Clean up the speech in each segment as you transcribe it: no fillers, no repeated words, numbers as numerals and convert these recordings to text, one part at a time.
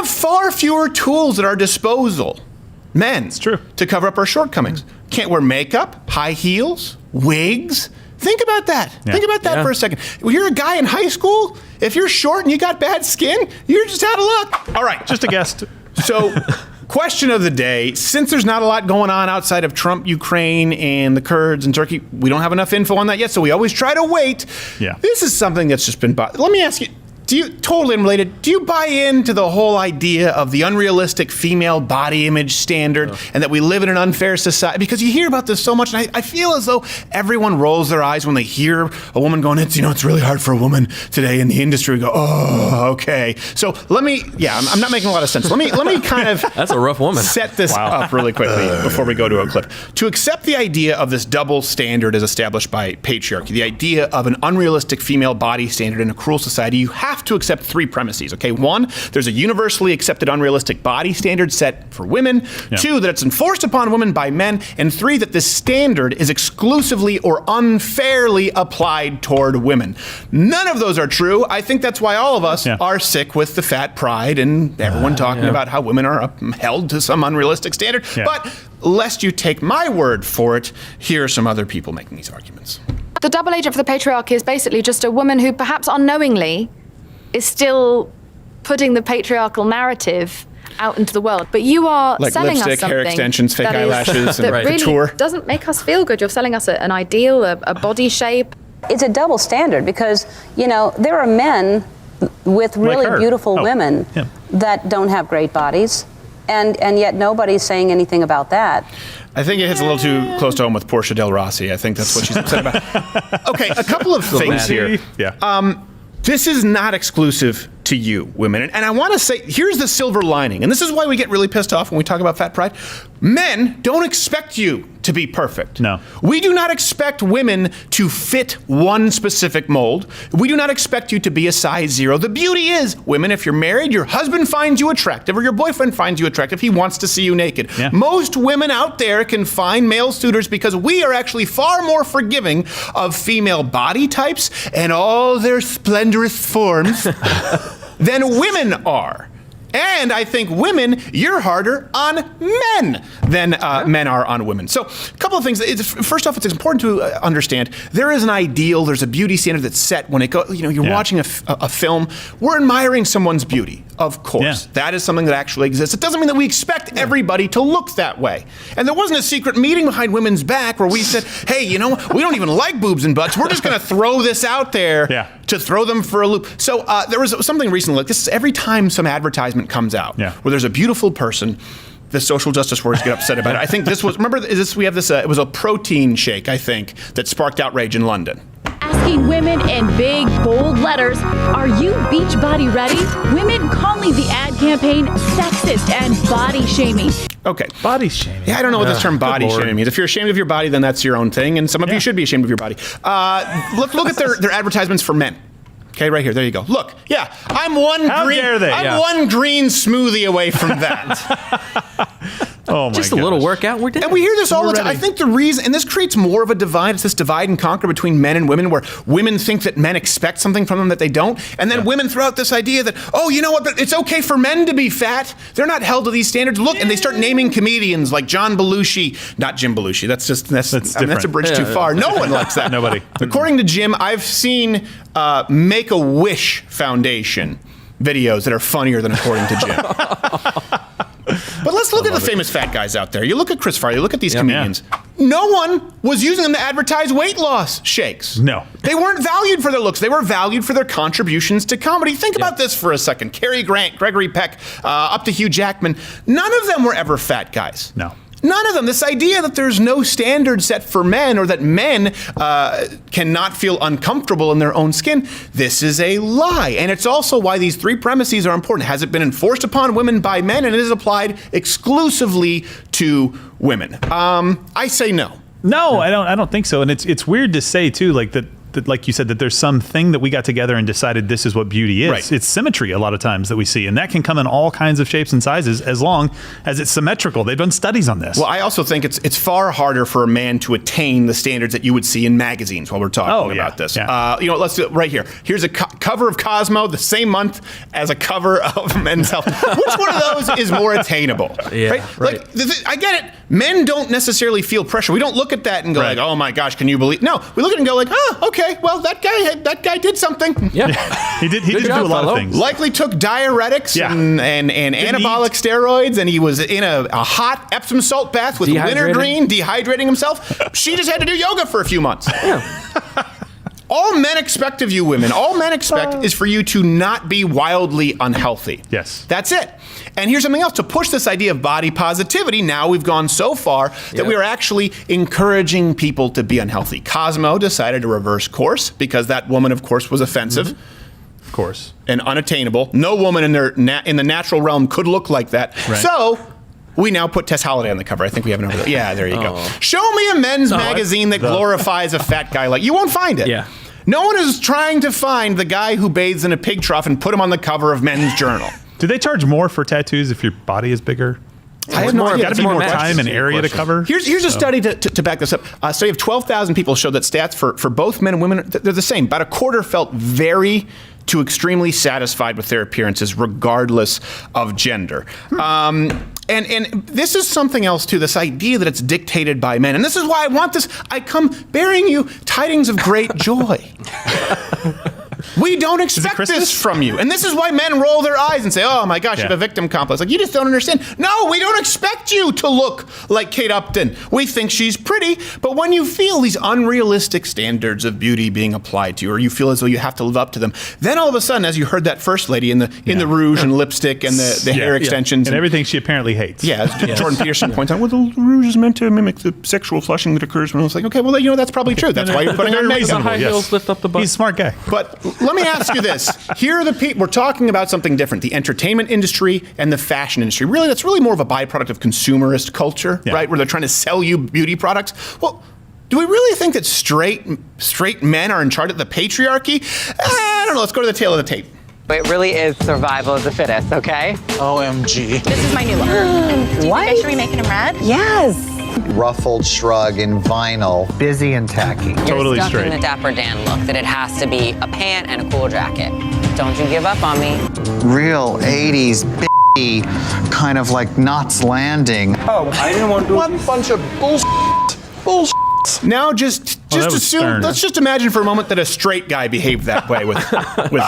have far fewer tools at our disposal, men, it's true, to cover up our shortcomings. Can't wear makeup, high heels, wigs. Think about that. Yeah. Think about that for a second. When you're a guy in high school, if you're short and you got bad skin, you're just out of luck. All right. Just a guest. So, question of the day. Since there's not a lot going on outside of Trump, Ukraine, and the Kurds and Turkey, we don't have enough info on that yet, so we always try to wait. Yeah. This is something that's just been... Let me ask you, totally unrelated, do you buy into the whole idea of the unrealistic female body image standard and that we live in an unfair society? Because you hear about this so much, and I feel as though everyone rolls their eyes when they hear a woman going, it's really hard for a woman today in the industry. We go, oh, okay. So let me, I'm not making a lot of sense. Let me kind of... That's a rough woman. Set this up really quickly before we go to a clip. To accept the idea of this double standard as established by patriarchy, the idea of an unrealistic female body standard in a cruel society, you have to accept three premises, okay? One, there's a universally accepted unrealistic body standard set for women. Yeah. Two, that it's enforced upon women by men. And three, that this standard is exclusively or unfairly applied toward women. None of those are true. I think that's why all of us are sick with the fat pride and everyone talking about how women are held to some unrealistic standard. Yeah. But lest you take my word for it, here are some other people making these arguments. The double agent for the patriarchy is basically just a woman who perhaps unknowingly is still putting the patriarchal narrative out into the world. But you are like selling lipstick, us something hair extensions, fake eyelashes, that and really couture. Doesn't make us feel good. You're selling us an ideal, a body shape. It's a double standard because, there are men with really beautiful women that don't have great bodies, and yet nobody's saying anything about that. I think it hits a little too close to home with Portia Del Rossi. I think that's what she's upset about. Okay, a couple of things here. Yeah. This is not exclusive to you, women. And I want to say, here's the silver lining. And this is why we get really pissed off when we talk about fat pride. Men don't expect you to be perfect. No. We do not expect women to fit one specific mold. We do not expect you to be a size 0. The beauty is, women, if you're married, your husband finds you attractive or your boyfriend finds you attractive. He wants to see you naked. Yeah. Most women out there can find male suitors because we are actually far more forgiving of female body types and all their splendorous forms than women are. And I think women, you're harder on men than men are on women. So a couple of things. First off, it's important to understand there is an ideal, there's a beauty standard that's set when it goes, you're watching a film, we're admiring someone's beauty, of course. Yeah. That is something that actually exists. It doesn't mean that we expect everybody to look that way. And there wasn't a secret meeting behind women's back where we said, hey, we don't even like boobs and butts. We're just going to throw this out there to throw them for a loop. So there was something recently, like this is every time some advertisement comes out where there's a beautiful person, the social justice warriors get upset about it. I think this was, it was a protein shake, I think, that sparked outrage in London. Asking women in big, bold letters, are you beach body ready? Women calling the ad campaign sexist and body shaming. Okay. Body shaming. Yeah, I don't know what this term body shaming means. If you're ashamed of your body, then that's your own thing, and some of you should be ashamed of your body. Look at their advertisements for men. Okay, right here. There you go. Look, I'm one green smoothie away from that. Oh my Just a little workout, we're done. And we hear this all the time. I think the reason, and this creates more of a divide, it's this divide and conquer between men and women where women think that men expect something from them that they don't. And then women throw out this idea that, but it's okay for men to be fat. They're not held to these standards. Look, and they start naming comedians like John Belushi, not Jim Belushi. That's a bridge too far. No one likes that. Nobody. According to Jim, I've seen Make-A-Wish Foundation videos that are funnier than according to Jim. But let's look at the famous fat guys out there. You look at Chris Farley, you look at these comedians. No one was using them to advertise weight loss shakes. No. They weren't valued for their looks. They were valued for their contributions to comedy. Think about this for a second. Cary Grant, Gregory Peck, up to Hugh Jackman. None of them were ever fat guys. No. None of them. This idea that there's no standard set for men or that men cannot feel uncomfortable in their own skin, this is a lie. And it's also why these three premises are important. Has it been enforced upon women by men, and it is applied exclusively to women? I say no. No, I don't think so. And it's weird to say too, like that that, like you said, that there's something that we got together and decided this is what beauty is. Right. It's symmetry a lot of times that we see, and that can come in all kinds of shapes and sizes as long as it's symmetrical. They've done studies on this. Well, I also think it's far harder for a man to attain the standards that you would see in magazines while we're talking about this. Yeah. Let's do it right here. Here's a cover of Cosmo the same month as a cover of Men's Health. Which one of those is more attainable? Yeah, right. Like, I get it. Men don't necessarily feel pressure. We don't look at that and go like, oh my gosh, can you believe? No, we look at it and go like, oh, okay, well that guy did something. Yeah. He did do a lot of things. Likely took diuretics and anabolic steroids, and he was in a hot Epsom salt bath with wintergreen, dehydrating himself. She just had to do yoga for a few months. Yeah. All men expect of you women, all men expect is for you to not be wildly unhealthy. Yes. That's it. And here's something else. To push this idea of body positivity, now we've gone so far that we are actually encouraging people to be unhealthy. Cosmo decided to reverse course because that woman, of course, was offensive. Mm-hmm. Of course. And unattainable. No woman in the natural realm could look like that. Right. So we now put Tess Holliday on the cover. I think we have it over there. Yeah, there you go. Show me a men's magazine that glorifies a fat guy like you won't find it. Yeah. No one is trying to find the guy who bathes in a pig trough and put him on the cover of Men's Journal. Do they charge more for tattoos if your body is bigger? I have no idea. Got to be more time and area to cover. Here's a study to back this up. A study of 12,000 people showed that stats for both men and women, they're the same. About a quarter felt very to extremely satisfied with their appearances, regardless of gender. And this is something else, too, this idea that it's dictated by men. And this is why I want this. I come bearing you tidings of great joy. We don't expect this from you. And this is why men roll their eyes and say, oh my gosh, you have a victim complex. Like, you just don't understand. No, we don't expect you to look like Kate Upton. We think she's pretty, but when you feel these unrealistic standards of beauty being applied to you, or you feel as though you have to live up to them, then all of a sudden, as you heard that first lady in the rouge and lipstick and the hair extensions. And everything she apparently hates. Yeah, as Jordan Peterson points out, well, the rouge is meant to mimic the sexual flushing that occurs when it's like, okay, well, that's probably true. That's why you're putting on makeup. High heels lift up the butt. He's a smart guy. But let me ask you this. Here are the people. We're talking about something different. The entertainment industry and the fashion industry. Really, that's really more of a byproduct of consumerist culture, right? Where they're trying to sell you beauty products. Well, do we really think that straight men are in charge of the patriarchy? I don't know. Let's go to the tail of the tape. It really is survival of the fittest, okay? OMG. This is my new look. Do you think I should be making him red? Yes. Ruffled shrug in vinyl. Busy and tacky. Totally You're stuck straight. in the Dapper Dan look that it has to be a pant and a cool jacket. Don't you give up on me. Real 80s b***y, kind of like Knots Landing. Oh, I didn't want to do What bunch of bullshit. Now, just assume. stern. Let's just imagine for a moment that a straight guy behaved that way with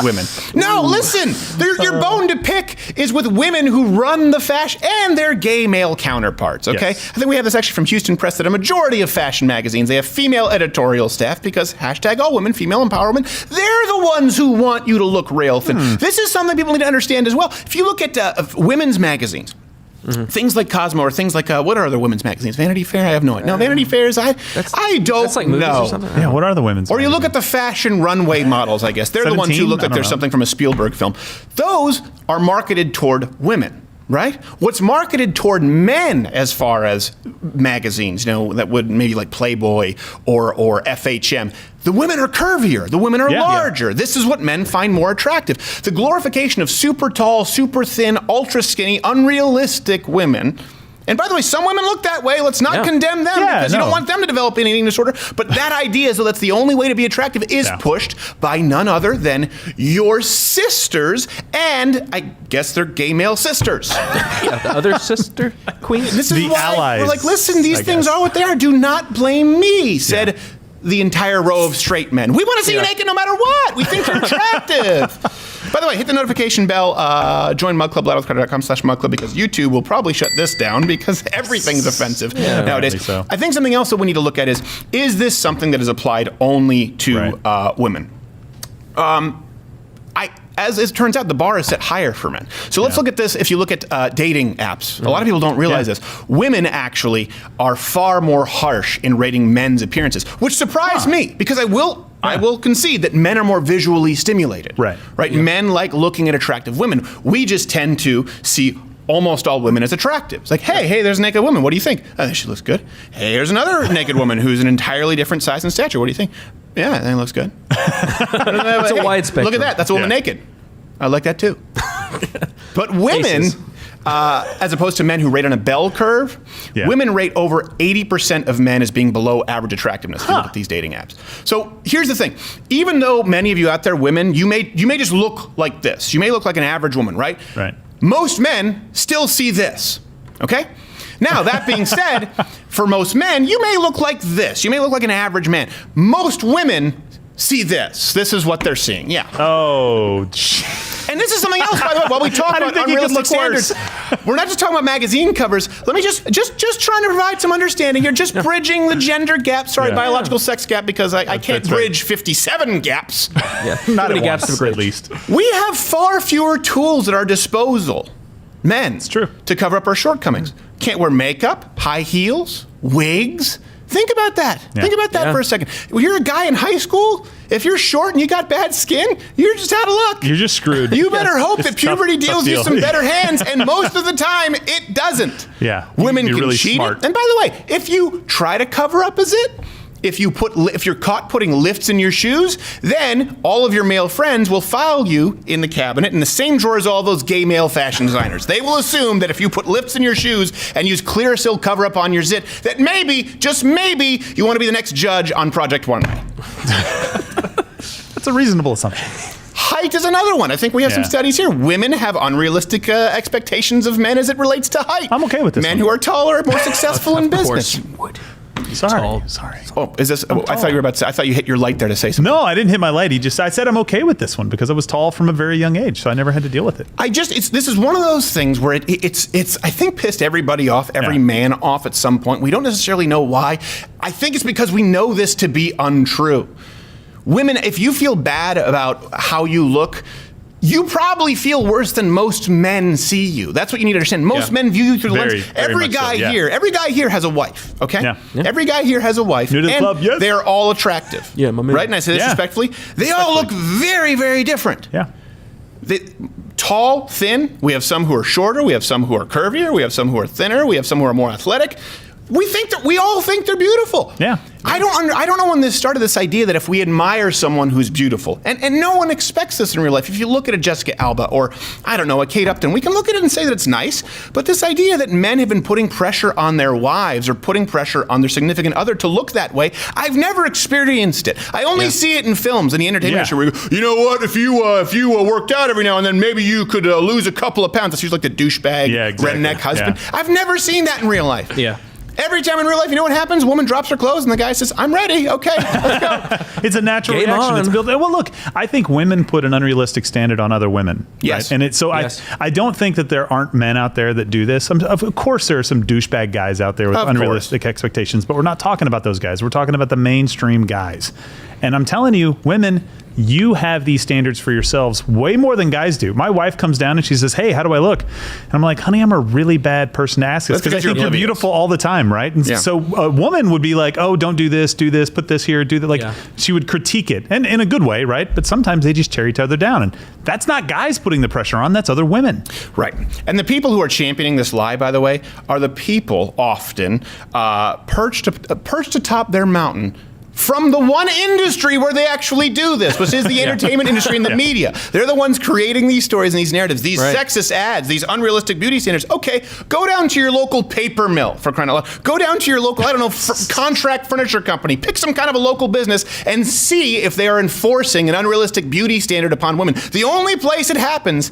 women. No, listen. Your bone to pick is with women who run the fashion and their gay male counterparts. Okay, Yes. I think we have this actually from Houston Press that a majority of fashion magazines, they have female editorial staff because # all women, female empowerment. They're the ones who want you to look rail thin. This is something people need to understand as well. If you look at women's magazines. Things like Cosmo or things like, what are other women's magazines? Vanity Fair? I have no idea. No, Vanity Fairs, I don't That's like movies know. or something? Yeah, what are the women's? Or you look at the fashion runway models, I guess. They're the ones who 17? look like I they're don't know. something from a Spielberg film. Those are marketed toward women, right? What's marketed toward men as far as magazines, that would maybe like Playboy or FHM. The women are curvier. The women are larger. This is what men find more attractive. The glorification of super tall, super thin, ultra skinny, unrealistic women. And by the way, some women look that way. Let's not condemn them because you don't want them to develop an eating disorder. But that idea, so that's the only way to be attractive, is pushed by none other than your sisters, and I guess they're gay male sisters. The other sister queen. This is The why allies, we're like, listen, these I things guess. are what they are. Do not blame me, said the entire row of straight men. We want to see you naked no matter what. We think you're attractive. By the way, hit the notification bell. Join Mug Club, loudwithcrowder.com/mugclub, because YouTube will probably shut this down because everything's offensive nowadays. So. I think something else that we need to look at is this something that is applied only to women? As it turns out, the bar is set higher for men. So let's look at this. If you look at dating apps, a lot of people don't realize this. Women actually are far more harsh in rating men's appearances, which surprised me because I will concede that men are more visually stimulated. Right. Men like looking at attractive women. We just tend to see almost all women as attractive. It's like, hey, there's a naked woman. What do you think? I think she looks good. Hey, there's another naked woman who's an entirely different size and stature. What do you think? Yeah, I think it looks good. It's a wide spectrum. Look at that. That's a woman naked. I like that too. But women, as opposed to men who rate on a bell curve, women rate over 80% of men as being below average attractiveness if you look at these dating apps. So here's the thing. Even though many of you out there, women, you may just look like this. You may look like an average woman, right? Right. Most men still see this, okay? Now, that being said, for most men, you may look like this. You may look like an average man. Most women see this. This is what they're seeing, yeah. Oh, and this is something else, by the way, while we talk about unrealistic standards. We're not just talking about magazine covers. Let me just trying to provide some understanding here, just bridging the gender gap, biological sex gap, because I can't bridge 57 gaps. Not many gaps to bridge. At least. We have far fewer tools at our disposal, men, it's true, to cover up our shortcomings. Can't wear makeup, high heels, wigs. Think about that. Yeah. Think about that for a second. When you're a guy in high school, if you're short and you got bad skin, you're just out of luck. You're just screwed. You better hope that puberty deals you deal. some better hands, and most of the time, it doesn't. Yeah. Women can really cheat smart. it. And by the way, if you try to cover up as it, if you're caught putting lifts in your shoes, then all of your male friends will file you in the cabinet in the same drawer as all those gay male fashion designers. They will assume that if you put lifts in your shoes and use Clearasil cover-up on your zit, that maybe, just maybe, you want to be the next judge on Project Runway. That's a reasonable assumption. Height is another one. I think we have some studies here. Women have unrealistic expectations of men as it relates to height. I'm okay with this. Men who are taller are more successful in business. Of course you would. Sorry. Oh, is this? I thought you were about to say. I thought you hit your light there to say something. No, I didn't hit my light. I said I'm okay with this one because I was tall from a very young age, so I never had to deal with it. This is one of those things where it's I think pissed everybody off, every man off at some point. We don't necessarily know why. I think it's because we know this to be untrue. Women, if you feel bad about how you look, you probably feel worse than most men see you. That's what you need to understand. Most men view you through the lens. Every guy here has a wife, okay? Yeah. Every guy here has a wife. New to the club, yes. They're all attractive. Yeah, my man. Right? And I say this respectfully. They all look very, very different. Yeah. Tall, thin. We have some who are shorter. We have some who are curvier. We have some who are thinner. We have some who are more athletic. We all think they're beautiful. Yeah. I don't know when this started, this idea that if we admire someone who's beautiful, and no one expects this in real life. If you look at a Jessica Alba or, I don't know, a Kate Upton, we can look at it and say that it's nice, but this idea that men have been putting pressure on their wives or putting pressure on their significant other to look that way, I've never experienced it. I only see it in films, in the entertainment industry, where you go, you know what, if you worked out every now and then, maybe you could lose a couple of pounds. That's usually like the douchebag, redneck husband. Yeah. I've never seen that in real life. Yeah. Every time in real life, you know what happens? A woman drops her clothes and the guy says, I'm ready. Okay, let's go. It's a natural Game reaction. on. It's built. Well, look, I think women put an unrealistic standard on other women. Yes. Right? And I don't think that there aren't men out there that do this. Of course, there are some douchebag guys out there with unrealistic expectations, but we're not talking about those guys. We're talking about the mainstream guys. And I'm telling you, women, you have these standards for yourselves way more than guys do. My wife comes down and she says, hey, how do I look? And I'm like, honey, I'm a really bad person to ask this because I think you're beautiful all the time, right? And so a woman would be like, oh, don't do this, put this here, do that. Like she would critique it, and in a good way, right? But sometimes they just tear each other down. And that's not guys putting the pressure on, that's other women. Right. And the people who are championing this lie, by the way, are the people often perched atop their mountain from the one industry where they actually do this, which is the entertainment industry and the media. They're the ones creating these stories and these narratives, these sexist ads, these unrealistic beauty standards. Okay, go down to your local paper mill, for crying out loud. Go down to your local, I don't know, contract furniture company. Pick some kind of a local business and see if they are enforcing an unrealistic beauty standard upon women. The only place it happens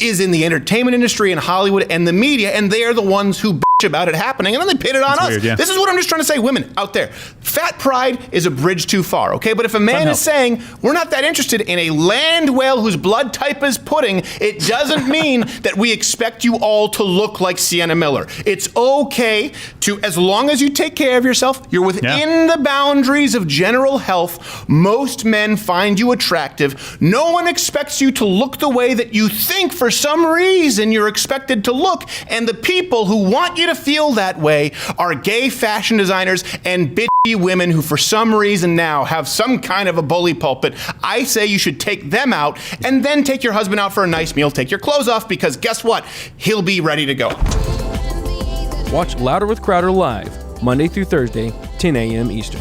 is in the entertainment industry and Hollywood and the media, and they are the ones who bitch about it happening, and then they pit it on us. Weird, yeah. This is what I'm just trying to say, women out there. Fat pride is a bridge too far, okay? But if a man is saying, we're not that interested in a land whale whose blood type is pudding, it doesn't mean that we expect you all to look like Sienna Miller. It's okay to, as long as you take care of yourself, you're within the boundaries of general health. Most men find you attractive. No one expects you to look the way that you think for some reason you're expected to look, and the people who want you to feel that way are gay fashion designers and bitchy women who for some reason now have some kind of a bully pulpit. I say you should take them out and then take your husband out for a nice meal, take your clothes off, because guess what? He'll be ready to go. Watch Louder with Crowder live, Monday through Thursday, 10 a.m. Eastern.